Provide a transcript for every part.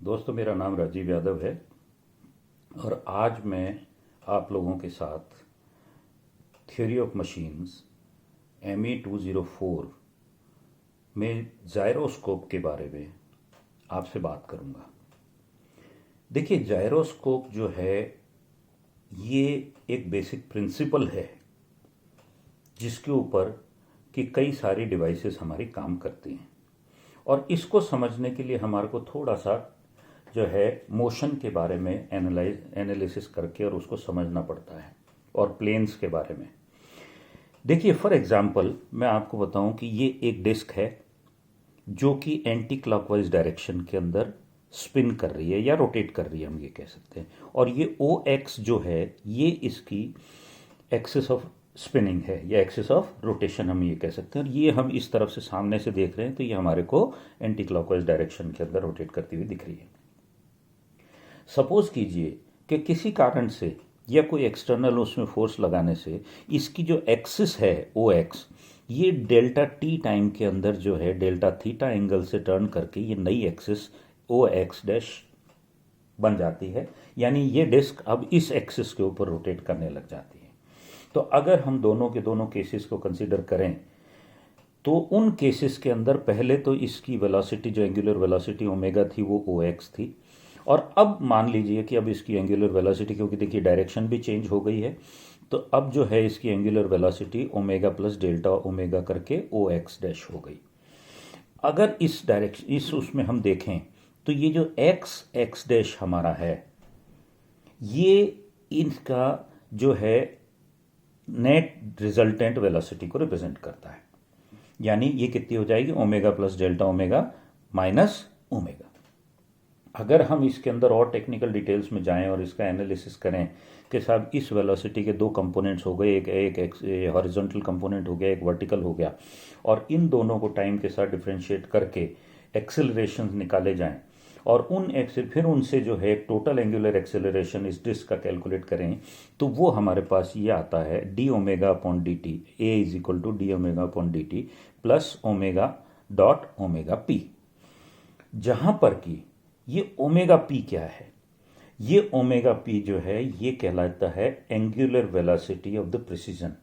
दोस्तों, मेरा नाम राजीव यादव है और आज मैं आप लोगों के साथ थ्योरी ऑफ मशीन्स ME 204 में जायरोस्कोप के बारे में आपसे बात करूंगा। देखिए, जायरोस्कोप जो है ये एक बेसिक प्रिंसिपल है जिसके ऊपर कि कई सारी डिवाइसेस हमारी काम करती हैं और इसको समझने के लिए हमारे को थोड़ा सा जो है मोशन के बारे में एनालिसिस करके और उसको समझना पड़ता है और प्लेन्स के बारे में। देखिए, फॉर एग्जांपल मैं आपको बताऊं कि ये एक डिस्क है जो कि एंटी क्लॉकवाइज डायरेक्शन के अंदर स्पिन कर रही है या रोटेट कर रही है, हम ये कह सकते हैं। और ये OX जो है ये इसकी एक्सिस ऑफ स्पिनिंग है या एक्सिस ऑफ रोटेशन हम ये कह सकते हैं। और ये हम इस तरफ से सामने से देख रहे हैं तो ये हमारे को एंटी क्लॉकवाइज डायरेक्शन के अंदर रोटेट करती हुई दिख रही है। सपोज कीजिए कि किसी कारण से या कोई एक्सटर्नल उसमें फोर्स लगाने से इसकी जो एक्सिस है OX ये डेल्टा T टाइम के अंदर जो है डेल्टा थीटा एंगल से टर्न करके ये नई एक्सिस OX डैश बन जाती है, यानी ये डिस्क अब इस एक्सिस के ऊपर रोटेट करने लग जाती है। तो अगर हम दोनों के दोनों केसेस को कंसीडर करें तो उन केसेस के अंदर पहले तो इसकी वेलोसिटी जो एंगुलर वेलोसिटी ओमेगा थी वो OX थी, और अब मान लीजिए कि अब इसकी एंगुलर वेलोसिटी, क्योंकि देखिए डायरेक्शन भी चेंज हो गई है, तो अब जो है इसकी angular velocity omega plus delta omega करके OX डैश हो गई। अगर इस डायरेक्शन इस उसमें हम देखें तो ये जो X डैश हमारा है ये इनका जो है नेट रिजल्टेंट वेलोसिटी को रिप्रेजेंट करता है, यानी ये कितनी हो जाएगी omega plus delta omega minus omega. अगर हम इसके अंदर और टेक्निकल डिटेल्स में जाएं और इसका एनालिसिस करें कि साहब इस वेलोसिटी के दो कंपोनेंट्स हो गए, एक हॉरिजॉन्टल कंपोनेंट हो गया, एक वर्टिकल हो गया, और इन दोनों को टाइम के साथ डिफरेंशिएट करके एक्सेलरेशन निकाले जाएं और फिर उनसे जो है टोटल एंगुलर एक्सेलरेशन इस डिस्क का कैलकुलेट करें तो वो हमारे पास ये आता है d omega upon D t, a is equal to d omega upon D t plus omega dot omega p, जहां पर कि ये ओमेगा पी क्या है? ये ओमेगा पी जो है ये कहलाता है angular velocity of the precision,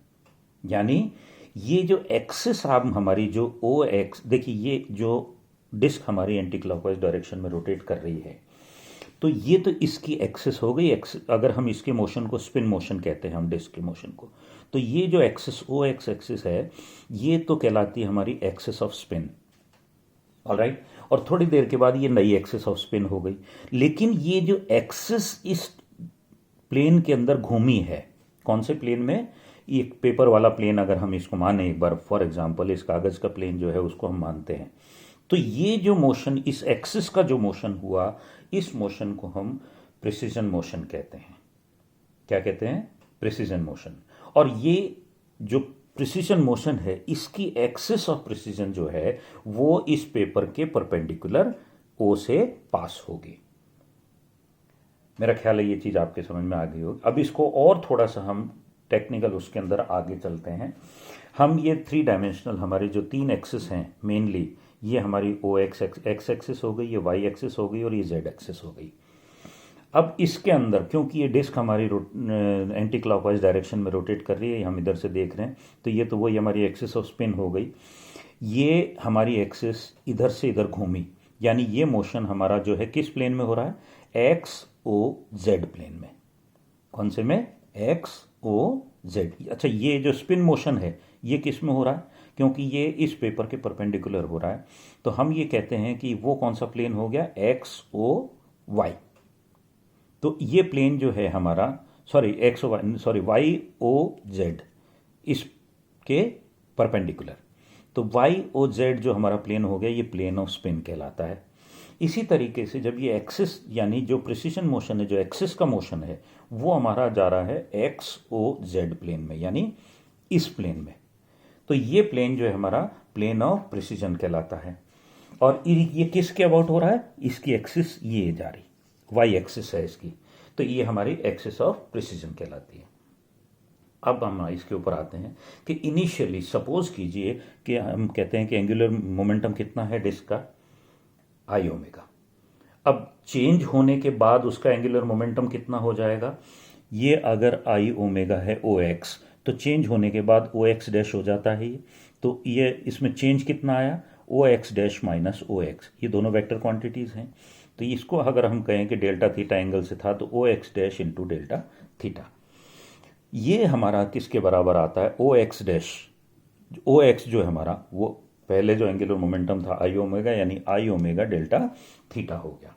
यानी ये जो एक्सिस आर्म हमारी जो OX, देखिए ये जो डिस्क हमारी एंटी क्लॉकवाइज डायरेक्शन में रोटेट कर रही है तो ये तो इसकी एक्सिस हो गई। अगर हम इसके मोशन को स्पिन मोशन कहते हैं हम डिस्क के मोशन को, तो ये जो एक्सिस OX एक्सिस है ये तो कहलाती है हमारी एक्सिस ऑफ स्पिन। ऑलराइट, और थोड़ी देर के बाद ये नई एक्सिस ऑफ स्पिन हो गई, लेकिन ये जो एक्सिस इस प्लेन के अंदर घूमी है, कौन से प्लेन में? एक पेपर वाला प्लेन अगर हम इसको माने एक बार, फॉर एग्जांपल इस कागज का प्लेन जो है उसको हम मानते हैं, तो ये जो मोशन इस एक्सिस का जो मोशन हुआ इस मोशन को हम प्रिसीजन मोशन कहते हैं। क्या कहते हैं? Precision motion. और ये जो प्रिसीजन मोशन है इसकी एक्सिस ऑफ प्रिसीजन जो है वो इस पेपर के परपेंडिकुलर O से पास होगी। मेरा ख्याल है ये चीज आपके समझ में आ गई होगी। अब इसको और थोड़ा सा हम टेक्निकल उसके अंदर आगे चलते हैं। हम ये 3 डायमेंशनल हमारे जो 3 एक्सिस हैं मेनली, ये हमारी OX एक्स एक्सिस हो गई, ये Y एक्सिस हो गई और ये Z एक्सिस हो गई। अब इसके अंदर क्योंकि ये डिस्क हमारी एंटी क्लॉकवाइज डायरेक्शन में रोटेट कर रही है, हम इधर से देख रहे हैं, तो ये तो वही हमारी एक्सिस ऑफ स्पिन हो गई। ये हमारी एक्सिस इधर से इधर घूमी, यानी ये मोशन हमारा जो है किस प्लेन में हो रहा है? XOZ प्लेन में। कौन से में? XOZ। अच्छा, ये जो स्पिन मोशन है ये किस में हो रहा है? क्योंकि ये इस पेपर के परपेंडिकुलर हो रहा है, तो हम ये कहते हैं कि वो कौन सा प्लेन हो गया? XOY। तो ये प्लेन जो है हमारा YOZ इसके परपेंडिकुलर, तो YOZ जो हमारा प्लेन हो गया ये प्लेन ऑफ स्पिन कहलाता है। इसी तरीके से जब ये एक्सिस यानी जो प्रिसीजन मोशन है, जो एक्सिस का मोशन है वो हमारा जा रहा है XOZ प्लेन में, यानी इस प्लेन में, तो ये प्लेन जो है हमारा प्लेन ऑफ प्रिसीजन कहलाता है। और ये किसके अबाउट हो रहा है? इसकी एक्सिस ये जा रही Y एक्सिस है इसकी, तो ये हमारी एक्सिस ऑफ प्रिसीजन कहलाती है। अब हम इसके ऊपर आते हैं कि इनिशियली सपोज कीजिए कि हम कहते हैं कि एंगुलर मोमेंटम कितना है डिस्क का? I omega. अब चेंज होने के बाद उसका एंगुलर मोमेंटम कितना हो जाएगा, ये अगर आई ओमेगा है ओ एक्स, तो चेंज होने के बाद ओ एक्स डैश हो जाता है ये, तो ये इसमें चेंज कितना आया, ओ X dash minus O x, ये दोनों वेक्टर क्वांटिटीज़ हैं। तो इसको अगर हम कहें कि डेल्टा थीटा एंगल से था, तो O X dash into delta theta, ये हमारा किसके बराबर आता है, O X dash, O X जो है हमारा वो पहले जो एंगुलर मोमेंटम था आई ओमेगा, यानी आई ओमेगा डेल्टा थीटा हो गया।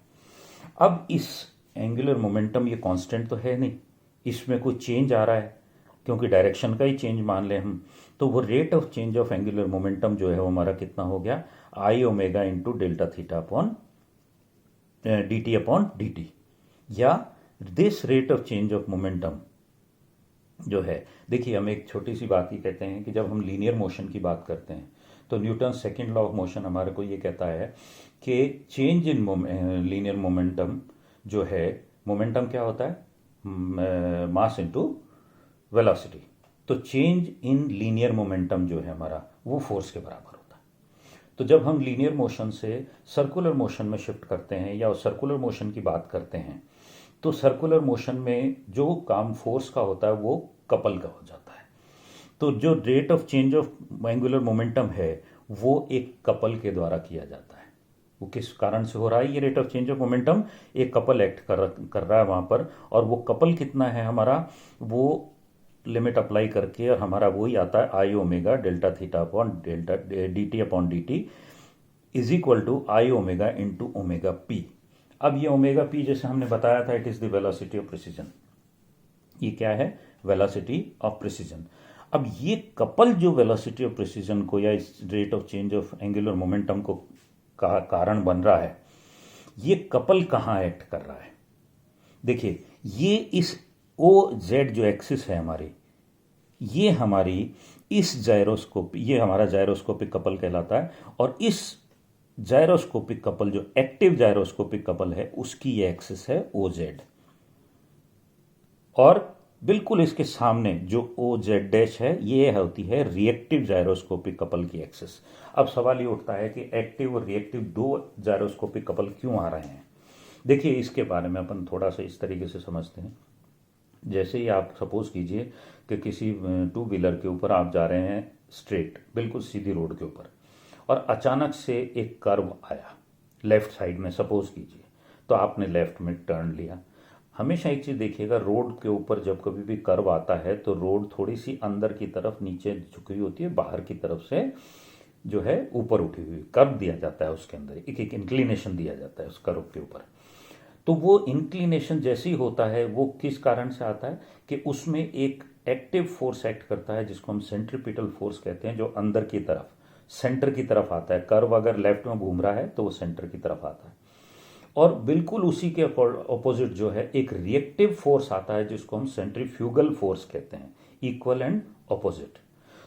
अब इस एंगुलर मोमेंटम ये कांस्टेंट तो है नहीं, इसमें कोई चेंज आ रहा है, क्योंकि डायरेक्शन का ही चेंज मान लें हम, तो वो rate of change of angular momentum जो है वो हमारा कितना हो गया, I omega into delta theta upon D T upon D T, या this rate of change of momentum जो है। देखिए, हम एक छोटी सी बात ही कहते हैं कि जब हम लीनियर मोशन की बात करते हैं, तो Newton second law of motion हमारे को ये कहता है कि चेंज इन लीनियर मोमेंटम जो है, मोमेंटम क्या होता है, मास इनटू वेलोसिटी, तो चेंज इन लीनियर मोमेंटम जो है हमारा वो फोर्स के बराबर होता है। तो जब हम लीनियर मोशन से सर्कुलर मोशन में शिफ्ट करते हैं या सर्कुलर मोशन की बात करते हैं, तो सर्कुलर मोशन में जो काम फोर्स का होता है वो कपल का हो जाता है। तो जो rate of change of angular momentum है वो एक कपल के द्वारा किया जाता है। वो किस कारण से हो रहा है, ये rate of change of momentum, एक कपल एक्ट कर रहा है वहां पर, और वो कपल कितना है हमारा, वो लिमिट अप्लाई करके, और हमारा वही आता है I omega delta theta upon delta D T upon D T is equal to I omega into omega P. अब ये ओमेगा पी जैसे हमने बताया था, it is the velocity of precision, ये क्या है, वेलोसिटी ऑफ प्रिसीजन। अब ये कपल जो वेलोसिटी ऑफ प्रिसीजन को या इस rate of change of angular momentum को का कारण बन रहा है, ये कपल कहाँ एक्ट कर रहा है, देखिए ये इस ओ जेड जो एक्सिस है हमारी, ये हमारी इस जायरोस्कोप, ये हमारा जायरोस्कोपिक कपल कहलाता है, और इस जायरोस्कोपिक कपल जो एक्टिव जायरोस्कोपिक कपल है उसकी ये एक्सिस है ओ जेड, और बिल्कुल इसके सामने जो ओ जेड डैश है ये होती है रिएक्टिव जायरोस्कोपिक कपल की एक्सिस। अब सवाल ये उठता है कि एक्टिव और रिएक्टिव दो जायरोस्कोपिक कपल क्यों आ रहे हैं। देखिए, इसके बारे में अपन थोड़ा सा इस तरीके से समझते हैं। जैसे ही आप सपोज कीजिए कि किसी टू व्हीलर के ऊपर आप जा रहे हैं स्ट्रेट, बिल्कुल सीधी रोड के ऊपर, और अचानक से एक कर्व आया लेफ्ट साइड में, सपोज कीजिए, तो आपने लेफ्ट में टर्न लिया। हमेशा एक चीज़ देखिएगा, रोड के ऊपर जब कभी भी कर्व आता है तो रोड थोड़ी सी अंदर की तरफ नीचे झुकी हुई होती है, बाहर की तरफ से जो है ऊपर उठी हुई कर्व दिया जाता है, उसके अंदर एक एक इंक्लिनेशन दिया जाता है उस कर्व के ऊपर। तो वो इंक्लिनेशन जैसे ही होता है वो किस कारण से आता है कि उसमें एक एक्टिव फोर्स एक्ट करता है जिसको हम सेंट्रीपिटल फोर्स कहते हैं, जो अंदर की तरफ सेंटर की तरफ आता है। कर्व अगर लेफ्ट में घूम रहा है तो वो सेंटर की तरफ आता है, और बिल्कुल उसी के ऑपोजिट जो है एक रिएक्टिव फोर्स आता है जिसको हम सेंट्रीफ्यूगल फोर्स कहते हैं, इक्वल एंड ऑपोजिट।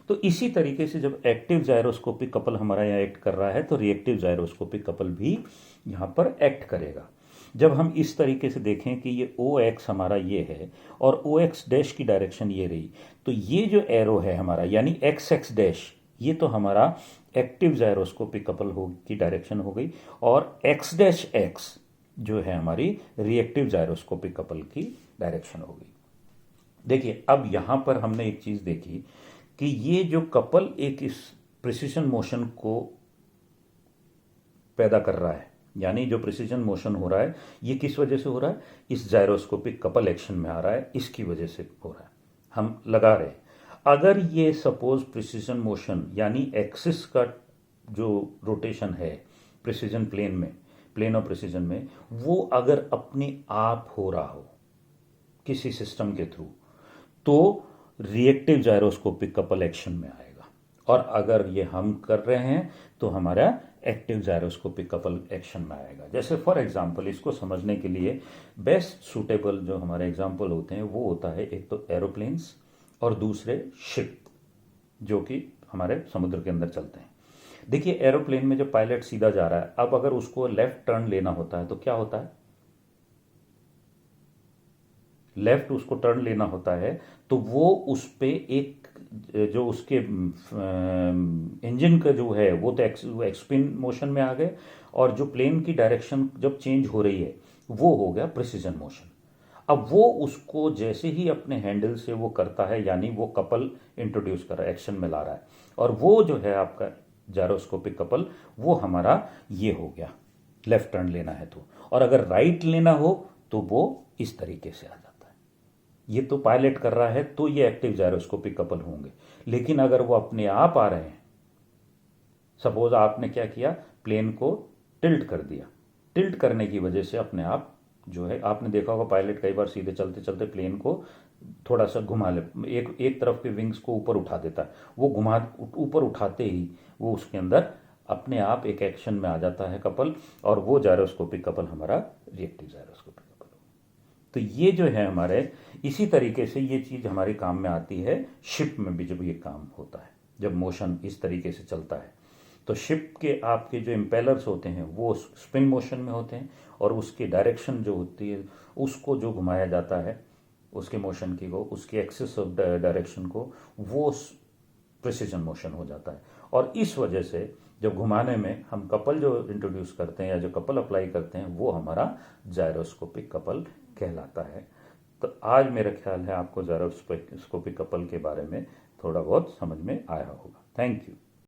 तो इसी तरीके से जब एक्टिव जायरोस्कोपिक कपल हमारा यहाँ एक्ट कर रहा है तो रिएक्टिव जायरोस्कोपिक कपल भी यहाँ पर एक्ट करेगा। जब हम इस तरीके से देखें कि ये ओ एक्स हमारा ये है और ओ एक्स डैश की डायरेक्शन ये रही, तो ये जो एरो है हमारा यानी एक्स एक्स डैश, ये तो हमारा एक्टिव जायरोस्कोपिक कपल हो की डायरेक्शन हो गई, और एक्स डैश एक्स जो है हमारी रिएक्टिव जायरोस्कोपिक कपल की डायरेक्शन हो गई। देखिए, अब यहां पर हमने एक चीज देखी कि ये जो कपल एक इस प्रिसीजन मोशन को पैदा कर रहा है, यानी जो प्रिसीजन मोशन हो रहा है ये किस वजह से हो रहा है, इस जायरोस्कोपिक कपल एक्शन में आ रहा है, इसकी वजह से हो रहा है, हम लगा रहे हैं। अगर ये सपोज प्रिसीजन मोशन यानी एक्सिस का जो रोटेशन है प्रिसीजन प्लेन में, प्लेन ऑफ प्रिसीजन में, वो अगर अपने आप हो रहा हो किसी सिस्टम के थ्रू, तो रिएक्टिव जायरोस्कोपिक कपल एक्शन में आएगा, और अगर ये हम कर रहे हैं तो हमारा एक्टिव जायरोस्कोपिक कपल एक्शन में आएगा। जैसे फॉर एग्जांपल इसको समझने के लिए बेस्ट सूटेबल जो हमारे एग्जांपल होते हैं वो होता है एक तो एरोप्लेन्स और दूसरे शिप जो कि हमारे समुद्र के अंदर चलते हैं। देखिए, एरोप्लेन में जब पायलट सीधा जा रहा है, अब अगर उसको लेफ्ट टर्न लेना होता है तो क्या होता है, लेफ्ट उसको टर्न लेना होता है तो वो उस पे एक जो उसके इंजन का जो है वो तो एक्सपिन मोशन में आ गए, और जो प्लेन की डायरेक्शन जब चेंज हो रही है वो हो गया प्रिसीजन मोशन। अब वो उसको जैसे ही अपने हैंडल से वो करता है, यानी वो कपल इंट्रोड्यूस कर रहा है, एक्शन में ला रहा है, और वो जो है आपका जायरोस्कोपिक कपल, वो हमारा ये हो गया, लेफ्ट टर्न लेना है तो। और अगर राइट लेना हो तो वो इस तरीके से आ जाता है। ये तो पायलट कर रहा है तो ये एक्टिव जायरोस्कोपिक कपल होंगे। लेकिन अगर वो अपने आप आ रहे हैं, सपोज आपने क्या किया, प्लेन को टिल्ट कर दिया, टिल्ट करने की वजह से अपने आप जो है, आपने देखा होगा पायलट कई बार सीधे चलते चलते प्लेन को थोड़ा सा घुमा ले, एक तरफ के विंग्स को ऊपर उठा देता है, वो घुमा ऊपर उठाते ही वो उसके अंदर अपने आप एक एक्शन में आ जाता है कपल, और वो जायरोस्कोपिक कपल हमारा रिएक्टिव जायरोस्कोपिक कपल। तो ये जो है हमारे, इसी तरीके से ये चीज़ हमारे काम में आती है शिप में भी, जब ये काम होता है, जब मोशन इस तरीके से चलता है, तो शिप के आपके जो इम्पेलर्स होते हैं वो स्पिन मोशन में होते हैं, और उसकी डायरेक्शन जो होती है उसको जो घुमाया जाता है, उसके मोशन की को, उसकी एक्सिस ऑफ डायरेक्शन को, वो प्रिसीजन मोशन हो जाता है। और इस वजह से जब घुमाने में हम कपल जो इंट्रोड्यूस करते हैं या जो कपल अप्लाई करते हैं, वो हमारा जायरोस्कोपिक कपल कहलाता है। तो आज मेरा ख्याल है आपको जायरोस्कोपिक कपल के बारे में थोड़ा बहुत समझ में आया होगा। Thank you.